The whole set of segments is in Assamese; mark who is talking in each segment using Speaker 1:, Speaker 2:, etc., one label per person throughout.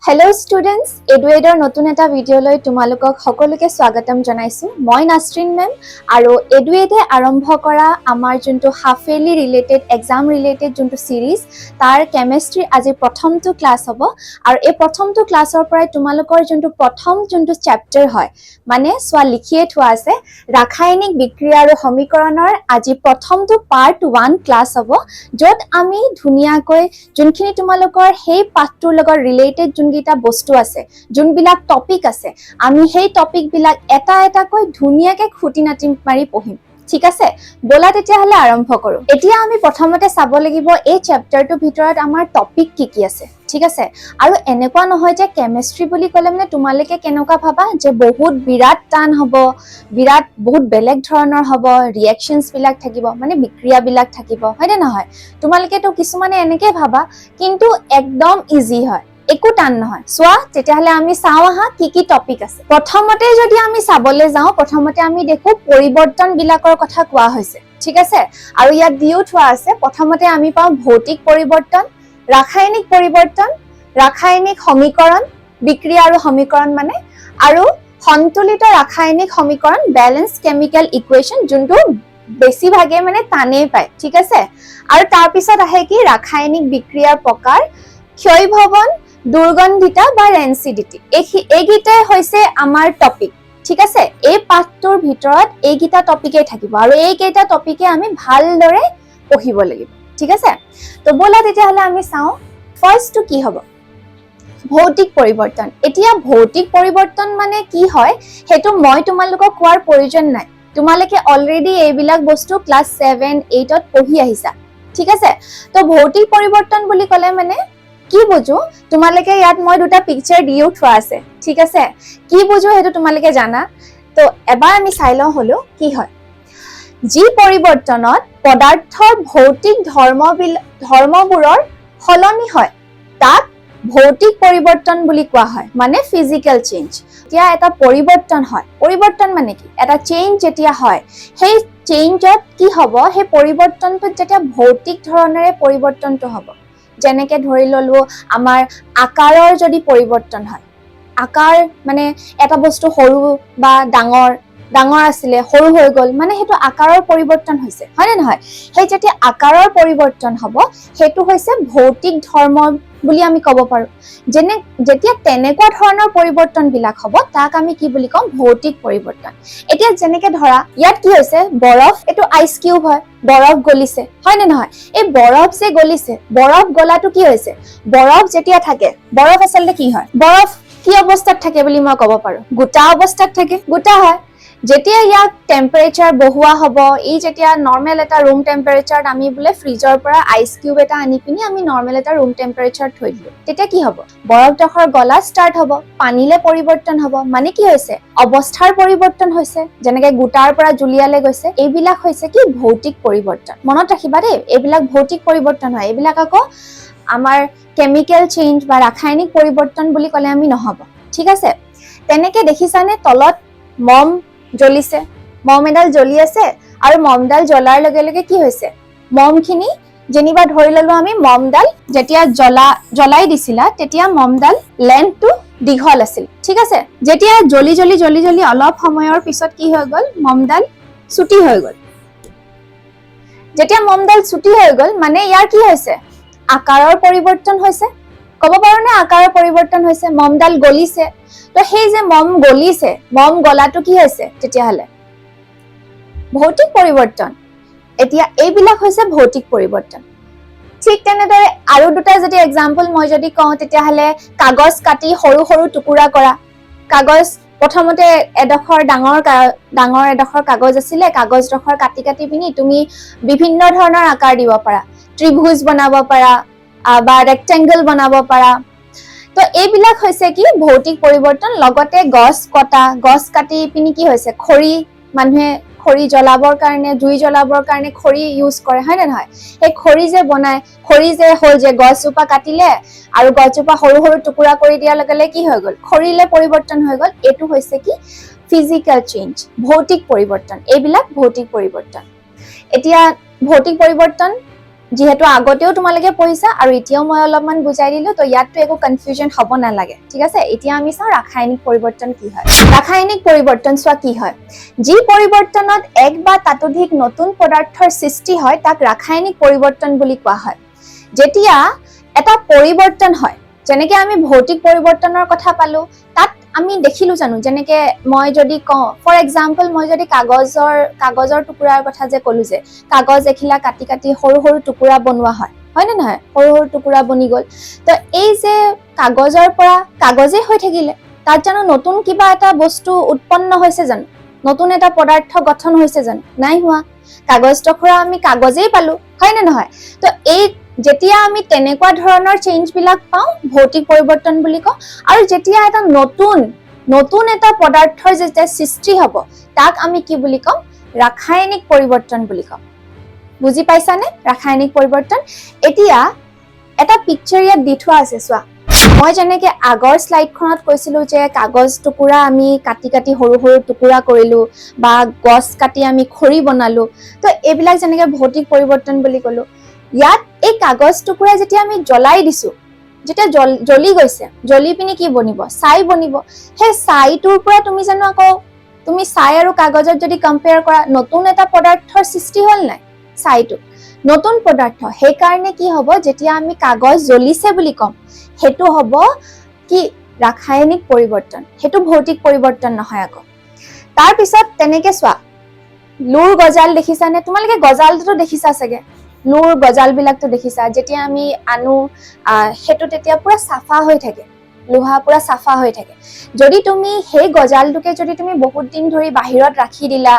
Speaker 1: Hello students, EduAidৰ নতুন এটা ভিডিঅ'লৈ তোমালোকক সকলোকে স্বাগতম জনাইছো। মই নাছৰিন মেম আৰু EduAidে আৰম্ভ কৰা আমাৰ যোনটো half yearly related exam related যোনটো সিৰিজ তাৰ কেমিষ্ট্ৰি আজি প্ৰথমটো ক্লাছ হ'ব আৰু এই প্ৰথমটো ক্লাছৰ পৰাই তোমালোকৰ যোনটো চেপ্টাৰ হয় মানে সোৱা লিখিয়ে থোৱা আছে ৰাসায়নিক বিক্ৰিয়া আৰু সমীকৰণৰ আজি প্ৰথমটো পাৰ্ট 1 ক্লাছ হ'ব য'ত আমি ধুনিয়াকৈ যোনখিনি তোমালোকৰ সেই পাঠটোৰ লগত ৰিলেটেড যোনগিটা বস্তু আছে যোনবিলাক টপিক আছে আমি সেই টপিক বিলাক এটা এটাকৈ ধুনিয়াকে খুঁটি নাটি মাৰি পঢ়িম ঠিক আছে বলা তেতিয়া হলে আৰম্ভ কৰো এতিয়া আমি প্ৰথমতে চাব লাগিব এই চেপ্টাৰটোৰ ভিতৰত আমাৰ টপিক কি আছে ঠিক আছে আৰু এনেকুৱা নহয় যে কেমিষ্ট্ৰি বুলি ক'লে মানে তোমালোকে কেনেকুৱা ভাবা যে বহুত বিৰাট টান হ'ব বিৰাট বহুত বেলেগ ধৰণৰ হ'ব ৰিঅ্যাকশনছ বিলাক থাকিব মানে বিক্ৰিয়া বিলাক থাকিব হয় নে নহয় তোমালোকে তো কিছুমানে এনেকৈ ভাবা কিন্তু একদম ইজি হয় একো টান নহয় সোৱা তেতিয়াহলে আমি চাও আহা কি টপিক আছে প্ৰথমতে যদি আমি চাবলৈ যাও প্ৰথমতে আমি দেখো পৰিৱৰ্তন বিলাকৰ কথা কোৱা হৈছে ঠিক আছে আৰু ইয়াত দিও থোৱা আছে প্ৰথমতে আমি পাও ভৌতিক পৰিৱৰ্তন ৰাসায়নিক পৰিৱৰ্তন ৰাসায়নিক সমীকৰণ বিক্ৰিয়া আৰু সমীকৰণ মানে আৰু সন্তুলিত ৰাসায়নিক সমীকৰণ ব্যালেন্স কেমিক্যাল ইকুৱেশন যোনটো বেছিভাগে মানে টানেই পায় ঠিক আছে আৰু তাৰ পিছত আহে কি ৰাসায়নিক বিক্ৰিয়াৰ প্ৰকাৰ ক্ষয়ভৱন দুৰ্গন্ধিতা বা ৰেনচিডিটি এইগিটাই হৈছে আমাৰ টপিক ঠিক আছে এই পাঠটোৰ ভিতৰত এইগিটা টপিকেই থাকিব আৰু এইকেইটা টপিকে আমি ভালদৰে পঢ়িব লাগিব ঠিক আছে তো বলা তেতিয়াহলে আমি চাও ফাৰ্স্টটো কি হ'ব ভৌতিক পৰিৱৰ্তন এতিয়া ভৌতিক পৰিৱৰ্তন মানে কি হয় হেতু মই তোমালোকক কোৱাৰ প্ৰয়োজন নাই তোমালোকে অলৰেডি এইবিলাক বস্তু ক্লাস 7 8 ত পঢ়ি আহিছা ঠিক আছে তো ভৌতিক পৰিৱৰ্তন বুলি ক'লে মানে কি বুজো তোমালোকে ইয়াত মই দুটা পিকচাৰ দিও থোৱা আছে ঠিক আছে কি বুজো হেতু তোমালোকে জানা তো এবাৰ আমি চাই লও হলো কি হয় যি পৰিৱৰ্তনত পদাৰ্থৰ ভৌতিক ধৰ্মবোৰৰ সলনি হয় তাক ভৌতিক পৰিৱৰ্তন বুলি কোৱা হয় মানে ফিজিক্যাল চেঞ্জ যেতিয়া এটা পৰিৱৰ্তন হয় পৰিৱৰ্তন মানে কি এটা চেঞ্জ যেতিয়া হয় সেই চেঞ্জত কি হ'ব সেই পৰিৱৰ্তনটো যেতিয়া ভৌতিক ধৰণেৰে পৰিৱৰ্তনটো হ'ব যেনেকে ধৰি ললো আমাৰ আকাৰৰ যদি পৰিৱৰ্তন হয় আকাৰ মানে এটা বস্তু সৰু বা ডাঙৰ আছিলে সৰু হৈ গল মানে হেতু আকাৰৰ পৰিৱৰ্তন হৈছে হয় নে নহয় সেই যেতিয়া আকাৰৰ পৰিৱৰ্তন হ'ব হেতু হৈছে ভৌতিক ধৰ্ম বুলি আমি ক'ব পাৰো যেনে যেতিয়া তেনেকুৱা ধৰণৰ পৰিৱৰ্তন বিলাক হ'ব তাক আমি কি বুলি কম ভৌতিক পৰিৱৰ্তন এতিয়া যেনেকে ধৰা ইয়াত কি হৈছে বৰফ এটো আইস কিউব হয় বৰফ গলিছে হয় নে নহয় এই বৰফ যে গলিছে বৰফ গলাটো কি হৈছে বৰফ যেতিয়া থাকে বৰফ আসলে কি হয় বৰফ কি অৱস্থাত থাকে বুলি মই ক'ব পাৰো গোটা অৱস্থাত থাকে গোটা হয় যেতিয়া ইয়াক টেম্পাৰেচাৰ বহুৱা হ'ব এই যেতিয়া নৰমাল এটা ৰুম টেম্পাৰেচাৰত আমি বুলে ফ্ৰিজৰ পৰা আইস কিউব এটা আনি পিনি আমি নৰমাল এটা ৰুম টেম্পাৰেচাৰত থৈ দিলো তেতিয়া কি হ'ব বৰফডখৰ গলা ষ্টাৰ্ট হ'ব পানীলে পৰিৱৰ্তন হ'ব মানে কি হৈছে অৱস্থাৰ পৰিৱৰ্তন হৈছে যেনেকৈ গোটাৰ পৰা জুলিয়ালে গৈছে এইবিলাক হৈছে কি ভৌতিক পৰিৱৰ্তন মনত ৰাখিবা দেই এইবিলাক ভৌতিক পৰিৱৰ্তন হয় এইবিলাক আকৌ আমাৰ কেমিক্যাল চেঞ্জ বা ৰাসায়নিক পৰিৱৰ্তন বুলি ক'লে আমি নহব ঠিক আছে তেনেকে দেখিছানে তলত মম জ্বলিছে মম এডাল জ্বলি আছে আৰু মমডাল জ্বলাৰ লগে লগে কি হৈছে মমখিনি যেনিবা ধৰি ললো আমি মমডাল যেতিয়া জ্বলাই দিছিলা তেতিয়া মমডাল লেন্থটো দীঘল আছিল ঠিক আছে যেতিয়া জ্বলি অলপ সময়ৰ পিছত কি হৈ গল মমডাল ছুটি হৈ গল যেতিয়া মমডাল ছুটি হৈ গল মানে ইয়াৰ কি হৈছে আকাৰৰ পৰিৱৰ্তন হৈছে ক'ব পাৰো না আকাৰৰ পৰিৱৰ্তন হৈছে মমডাল গলিছে তো সেই যে মম গলিছে মম গলাটো কি হৈছে তেতিয়াহলে ভৌতিক পৰিৱৰ্তন এতিয়া এইবিলাক হৈছে ভৌতিক পৰিৱৰ্তন ঠিক তেনেদৰে আৰু দুটা যদি এক্সাম্পল মই যদি কওঁ তেতিয়াহলে কাগজ কাটি সৰু সৰু টুকুৰা কৰা কাগজ প্ৰথমতে এডখৰ ডাঙৰ এডখৰ কাগজ আছিলে কাগজডখৰ কাটি পিনি তুমি বিভিন্ন ধৰণৰ আকাৰ দিব পাৰা ত্ৰিভুজ বনাব পাৰা বা ৰেক্টেংগল বনাব পাৰা তো এইবিলাক হৈছে কি ভৌতিক পৰিৱৰ্তন লগতে গছ কাটি পিনি কি হৈছে খৰি মানুহে খৰি জ্বলাবৰ কাৰণে জুই জ্বলাবৰ কাৰণে খৰি ইউজ কৰে হয় নে নহয় এই খৰি যে বনায় খৰি যে হল যে গছজোপা কাটিলে আৰু গছজোপা সৰু সৰু টুকুৰা কৰি দিয়াৰ লগে কি হৈ গল খৰিলে পৰিৱৰ্তন হৈ গল এটো হৈছে কি ফিজিক্যাল চেঞ্জ ভৌতিক পৰিৱৰ্তন এইবিলাক ভৌতিক পৰিৱৰ্তন এতিয়া ভৌতিক পৰিৱৰ্তন যেহেতু আগতেও তোমালোকে পঢ়িছা আৰু এতিয়াও মই অলপমান বুজাই দিলো তো ইয়াতটো একো কনফিউজন হ'ব নালাগে ঠিক আছে এতিয়া আমি চাও ৰাসায়নিক পৰিৱৰ্তন কি হয় ৰাসায়নিক পৰিৱৰ্তন চোৱা কি হয় যি পৰিৱৰ্তনত এক বা তাতোধিক নতুন পদাৰ্থৰ সৃষ্টি হয় তাক ৰাসায়নিক পৰিৱৰ্তন বুলি কোৱা হয় যেতিয়া এটা পৰিৱৰ্তন হয় যেনেকে আমি ভৌতিক পৰিৱৰ্তনৰ কথা পালো তাত আমি দেখিলো জানো যেনেকে মই যদি কওঁ ফৰ এক্সাম্পল মই যদি কাগজৰ টুকুৰাৰ কথা যে কলো যে কাগজ এখিলা কাটি কাটি সৰু সৰু টুকুৰা বনোৱা হয় না নহয় সৰু সৰু টুকুৰা বনি গল তো এই যে কাগজৰ পৰা কাগজে হৈ থাকিলে তাত জানো নতুন কিবা এটা বস্তু উৎপন্ন হৈছে জানো নতুন এটা পদাৰ্থ গঠন হৈছে জানো নাই হোৱা কাগজ টুকুৰা আমি কাগজেই পালো হয় না নহয় তো এই যেতিয়া আমি তেনেকুৱা ধৰণৰ চেঞ্জ বিলাক পাওঁ ভৌতিক পৰিৱৰ্তন বুলি কওঁ আৰু যেতিয়া এটা নতুন এটা পদাৰ্থৰ যেতিয়া সৃষ্টি হ'ব তাক আমি কি বুলি কম ৰাসায়নিক পৰিৱৰ্তন বুলি কম বুজি পাইছানে ৰাসায়নিক পৰিৱৰ্তন এতিয়া এটা পিকচাৰ ইয়াত দি থোৱা আছে চোৱা মই যেনেকে আগৰ স্লাইডখনত কৈছিলো যে কাগজ টুকুৰা আমি কাটি কাটি সৰু সৰু টুকুৰা কৰিলো বা গছ কাটি আমি খৰি বনালো তো এইবিলাক যেনেকে ভৌতিক পৰিৱৰ্তন বুলি কলো ইয়াত এই কাগজ টুকুৰা যেতিয়া আমি জ্বলাই দিছো যেতিয়া জ্বলি গৈছে জ্বলি পিনি কি বনিব ছাই বনিব হে ছাইটোৰ পৰা তুমি জানো আকৌ তুমি ছাই আৰু কাগজত যদি কম্পেয়াৰ কৰা নতুন এটা পদাৰ্থৰ সৃষ্টি হল নাই ছাইটো নতুন পদাৰ্থ সেই কাৰণে কি হ'ব যেতিয়া আমি কাগজ জ্বলিছে বুলি কম হেতু হ'ব কি ৰাসায়নিক পৰিৱৰ্তন হেতু ভৌতিক পৰিৱৰ্তন নহয় আকৌ তাৰ পিছত তেনেকে চোৱা লুৰ গজাল দেখিছানে তোমালোকে গজালটো দেখিছা চাগে লুৰ গজাল বিলাকটো দেখিছা যেতিয়া আমি আনো হেতু তেতিয়া পুৰা সাফা হৈ থাকে লোহা পুৰা সাফা হৈ থাকে যদি তুমি সেই গজালটোকে যদি তুমি বহুত দিন ধৰি বাহিৰত ৰাখি দিলা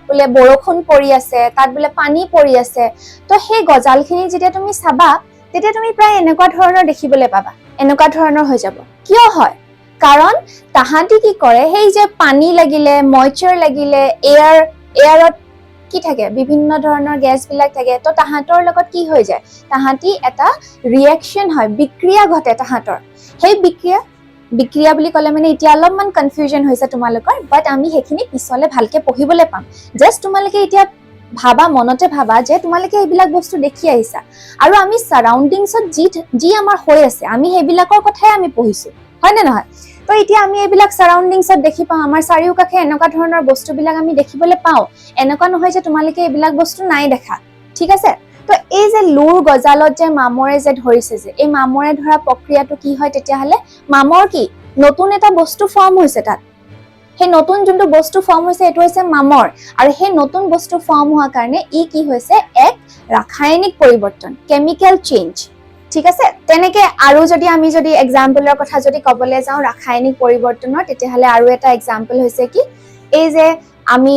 Speaker 1: বলে বৰষুণ পৰি আছে তাত বলে পানী পৰি আছে তো সেই গজালখিনি যেতিয়া তুমি চাবা তেতিয়া তুমি প্ৰায় এনেকুৱা ধৰণৰ দেখিবলৈ পাবা এনেকুৱা ধৰণৰ হৈ যাব কিয় হয় কাৰণ তাহাঁতি কি কৰে সেই যে পানী লাগিলে ময়শ্চাৰ লাগিলে এয়াৰত কি থাকে বিভিন্ন ধৰণৰ গ্যাস বিলাক থাকে তো তাহাঁতৰ লগত কি হৈ যায় তাহাঁতি এটা ৰিএকচন হয় বিক্ৰিয়া ঘটে তাহাঁতৰ সেই বিক্ৰিয়া বুলি ক'লে মানে এতিয়া অলপমান কনফিউজন হৈছে তোমালোকৰ বাট আমি হেখিনি পিছলে ভালকে পঢ়িবলৈ পাম জাস্ট তোমালোকে এতিয়া ভাবা মনতে ভাবা যে তোমালোকে এইবিলাক বস্তু দেখি আহিছা আৰু আমি সাৰাউণ্ডিংছত যি আমাৰ হৈ আছে আমি সেইবিলাকৰ কথাই আমি পঢ়িছো হয় নে নহয় তো এতিয়া আমি এইবিলাক সাৰাউণ্ডিংছত দেখি পাওঁ আমাৰ চাৰিওকাষে এনেকুৱা ধৰণৰ বস্তুবিলাক আমি দেখিবলৈ পাওঁ এনেকুৱা নহয় যে তোমালোকে এইবিলাক বস্তু নাই দেখা ঠিক আছে তো এই যে লুৰ গজালত যে মামৰে যে ধৰিছে যে এই মামৰে ধৰা প্ৰক্ৰিয়াটো কি হয় তেতিয়াহলে মামৰ কি নতুন এটা বস্তু ফৰ্ম হৈছে তাত সেই নতুন যোনটো বস্তু ফৰ্ম হৈছে এটো হৈছে মামৰ আৰু সেই নতুন বস্তু ফৰ্ম হোৱা কাৰণে ই কি হৈছে এক ৰাসায়নিক পৰিৱৰ্তন কেমিক্যাল চেঞ্জ ঠিক আছে তেনেকে আৰু যদি আমি যদি এক্সাম্পলৰ কথা যদি কবলৈ যাওঁ ৰাসায়নিক পৰিৱৰ্তনৰ তেতিয়াহলে আৰু এটা এক্সাম্পল হৈছে কি এই যে আমি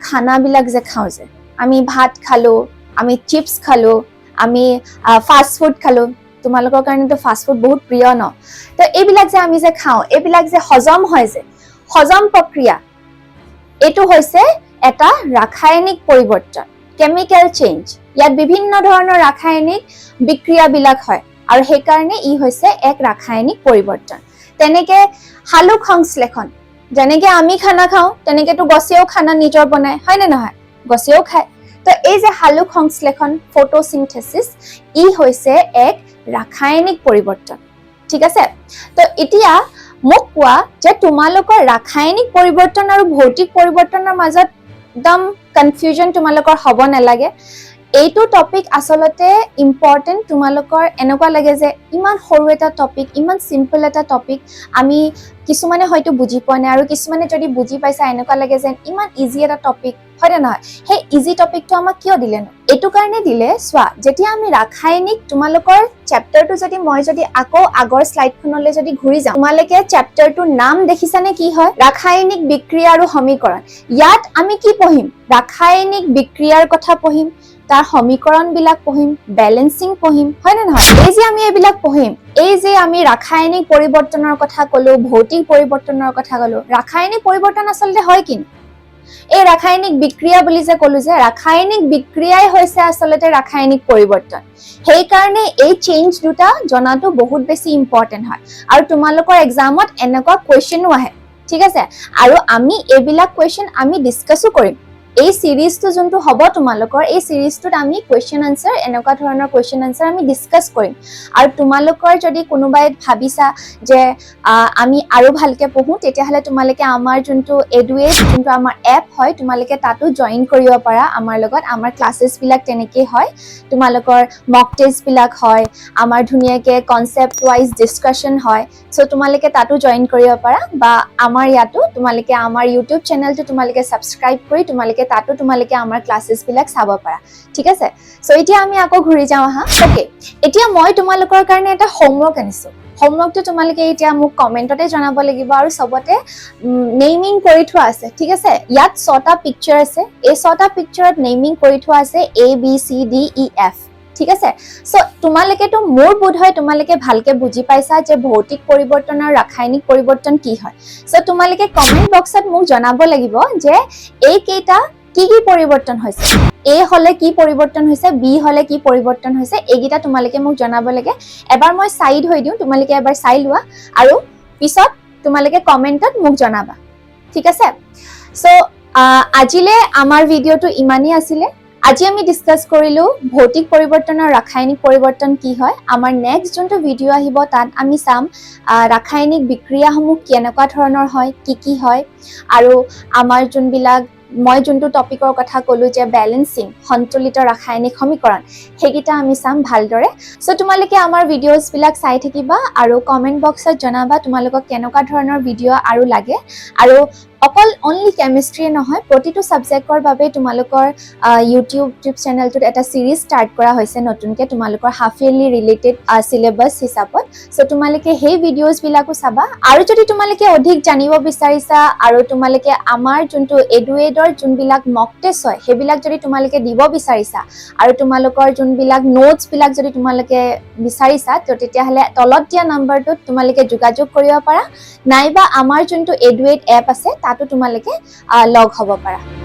Speaker 1: খানা বিলাক যে খাওঁ যে আমি ভাত খালো আমি চিপস খালো আমি ফাষ্ট ফুড খালো তোমালোকৰ কাৰণেতো ফাষ্ট ফুড বহুত প্ৰিয় ন তো এইবিলাক যে আমি যে খাওঁ এইবিলাক যে হজম হয় যে হজম প্ৰক্ৰিয়া এটো হৈছে এটা ৰাসায়নিক পৰিৱৰ্তন কেমিক্যাল চেঞ্জ ইয়াত বিভিন্ন ধৰণৰ ৰাসায়নিক বিক্ৰিয়া বিলাক হয় আৰু সেই কাৰণে ই হৈছে এক ৰাসায়নিক পৰিৱৰ্তন তেনেকে হালুক সংশ্লেষণ যেনেকে আমি খানা খাওঁ তেনেকে তো গছেও খানা নিজৰ বনায় হয় নে নহয় গছেও খায় তো এই যে হালুক সংশ্লেষণ ফটোসিনথেসিস ই হৈছে এক ৰাসায়নিক পৰিৱৰ্তন ঠিক আছে তো এতিয়া মোক কোৱা যে তোমালোকৰ ৰাসায়নিক পৰিৱৰ্তন আৰু ভৌতিক পৰিৱৰ্তনৰ মাজত একদম কনফিউজন তোমালোকৰ হ'ব নালাগে এইটো টপিক আসলতে ইম্পৰ্টেন্ট তোমালোকৰ এনেকুৱা লাগে যে ইমান সৰু এটা টপিক ইমান সিম্পল এটা টপিক আমি কিছুমানে হয়তো বুজি পোৱা নাই আৰু কিছুমানে যদি বুজি পাইছা এনেকুৱা লাগে যে ইমান ইজি এটা টপিক হয় নহয় সেই ইজি টপিকটো আমাক কিয় দিলে ন এটো কাৰণে দিলে সোৱা যেতিয়া আমি ৰাসায়নিক তোমালোকৰ চ্যাপ্টাৰটো যদি মই যদি আকৌ আগৰ স্লাইডখনলৈ যদি ঘূৰি যাওঁ তোমালোকে চ্যাপ্টাৰটোৰ নাম দেখিছানে কি হয় ৰাসায়নিক বিক্ৰিয়া আৰু সমীকৰণ ইয়াত আমি কি পঢ়িম ৰাসায়নিক বিক্ৰিয়াৰ কথা পঢ়িম তাৰ সমীকৰণ বিলাক পঢ়িম ব্যালেন্সিং পঢ়িম হয় না নহয় এই যে আমি এইবিলাক পঢ়িম এই যে আমি ৰাসায়নিক পৰিৱৰ্তনৰ কথা কলো ভৌতিক পৰিৱৰ্তনৰ কথা কলো ৰাসায়নিক পৰিৱৰ্তন আসলতে হয় কি এই ৰাসায়নিক বিক্ৰিয়া বুলি যে কলো যে ৰাসায়নিক বিক্ৰিয়াই হৈছে আসলতে ৰাসায়নিক পৰিৱৰ্তন সেই কাৰণে এই চেঞ্জ দুটা জনাটো বহুত বেছি ইম্পৰ্টেন্ট হয় আৰু তোমালোকৰ এক্সামত এনেকুৱা কোৱেশ্চনো আহে ঠিক আছে আৰু আমি এইবিলাক কোৱেশ্চন আমি ডিসকাসও কৰিম এই সিৰিজটো যোনটো হ'ব তোমালোকৰ এই সিৰিজটোত আমি কোৱেশ্চন আনসাৰ এনেকুৱা ধৰণৰ কোৱেশ্চন আনসাৰ আমি ডিসকাস কৰিম আৰু তোমালোকৰ যদি কোনোবাই ভাবিছা যে আমি আৰু ভালকে পঢ়ো তেতিয়াহলে তোমালোকে আমাৰ যোনটো EduAid যোনটো আমাৰ এপ হয় তোমালোকে তাতো জয়েন কৰিব পাৰা আমাৰ লগত আমাৰ ক্লাसेছ বিলাক তেনেকে হয় তোমালোকৰ মক টেষ্ট বিলাক হয় আমাৰ ধুনিয়াকে কনসেপ্ট ওয়াইজ ডিসকাশন হয় সো তোমালোকে তাতো জয়েন কৰিব পাৰা বা আমাৰ ইয়াতো তোমালোকে আমাৰ ইউটিউব চেনেলটো তোমালোকে সাবস্ক্ৰাইব কৰি তোমালোকে তাতো তোমালোকে আমাৰ ক্লাसेছ বিলাক চাব পাৰা ঠিক আছে সো এতিয়া আমি আকৌ ঘুৰি যাওঁ হা ওকে এতিয়া মই তোমালোকৰ কাৰণে এটা হোমৱৰ্ক আনিছো হোমৱৰ্কটো তোমালোকে এতিয়া মোক কমেন্টতে জনাব লাগিব আৰু সবতে নেমিং কৰি থোৱা আছে ঠিক আছে ইয়াত 6টা পিকচাৰ আছে এই 6টা পিকচাৰত নেমিং কৰি থোৱা আছে A B C D E F ঠিক আছে সো তোমালোকে তো মোৰ বোধ হয় তোমালোকে ভালকে বুজি পাইছা যে ভৌতিক পৰিৱৰ্তন আৰু ৰাসায়নিক পৰিৱৰ্তন কি হয় সো তোমালোকে কমেন্ট বক্সত মোক জনাব লাগিব যে এই কেইটা কি পৰিৱৰ্তন হৈছে A হলে কি পৰিৱৰ্তন হৈছে B হলে কি পৰিৱৰ্তন হৈছে এইগিটা তোমালোকে মোক জনাব লাগে এবাৰ মই সাইড হৈ দিও তোমালোকে এবাৰ চাই লোৱা আৰু পিছত তোমালোকে কমেন্টত মোক জনাবা ঠিক আছে সো আজিলে আমাৰ ভিডিওটো ইমানেই আছিল আজি আমি ডিসকাস কৰিলো ভৌতিক পৰিৱৰ্তন আৰু ৰাসায়নিক পৰিৱৰ্তন কি হয় আমাৰ নেক্সট যোনটো ভিডিও আহিব তাত আমি চাম ৰাসায়নিক বিক্ৰিয়াসমূহ কেনেকুৱা ধৰণৰ হয় কি হয় আৰু আমাৰ যোনবিলাক মই যোনটো টপিকৰ কথা কলো যে ব্যালেন্সিং সন্তুলিত ৰাসায়নিক সমীকৰণ হেগিটা আমি চাম ভালদৰে সো তোমালোকে আমাৰ ভিডিওস বিলাক চাই থাকিবা আৰু কমেন্ট বক্সত জনাবা তোমালোকক কেনেকুৱা ধৰণৰ ভিডিও আৰু লাগে আৰু অকল অনলি কেমিষ্ট্ৰি নহয় প্ৰতিটো সাবজেক্টৰ বাবে তোমালোকৰ ইউটিউব চেনেলটোত এটা সিৰিজ স্টাৰ্ট কৰা হৈছে নতুনকে তোমালোকৰ হাফ ইয়াৰলি ৰিলেটেড সিলেবাস হিচাপত সো তোমালোকে সেই ভিডিওস বিলাকো চাবা আৰু যদি তোমালোকে অধিক জানিব বিচাৰিছা আৰু তোমালোকে আমাৰ যোনটো EduAidৰ যোনবিলাক মক টেষ্ট হয় হেবিলাক যদি তোমালোকে দিব বিচাৰিছা আৰু তোমালোকৰ যোনবিলাক নোটস বিলাক যদি তোমালোকে বিচাৰিছা তো তেতিয়াহলে তলত দিয়া নম্বৰটোত তোমালোকে যোগাযোগ কৰিব পাৰা নাইবা আমাৰ যোনটো EduAid এপ আছে তাতো তোমালোকে লগ হ'ব পাৰা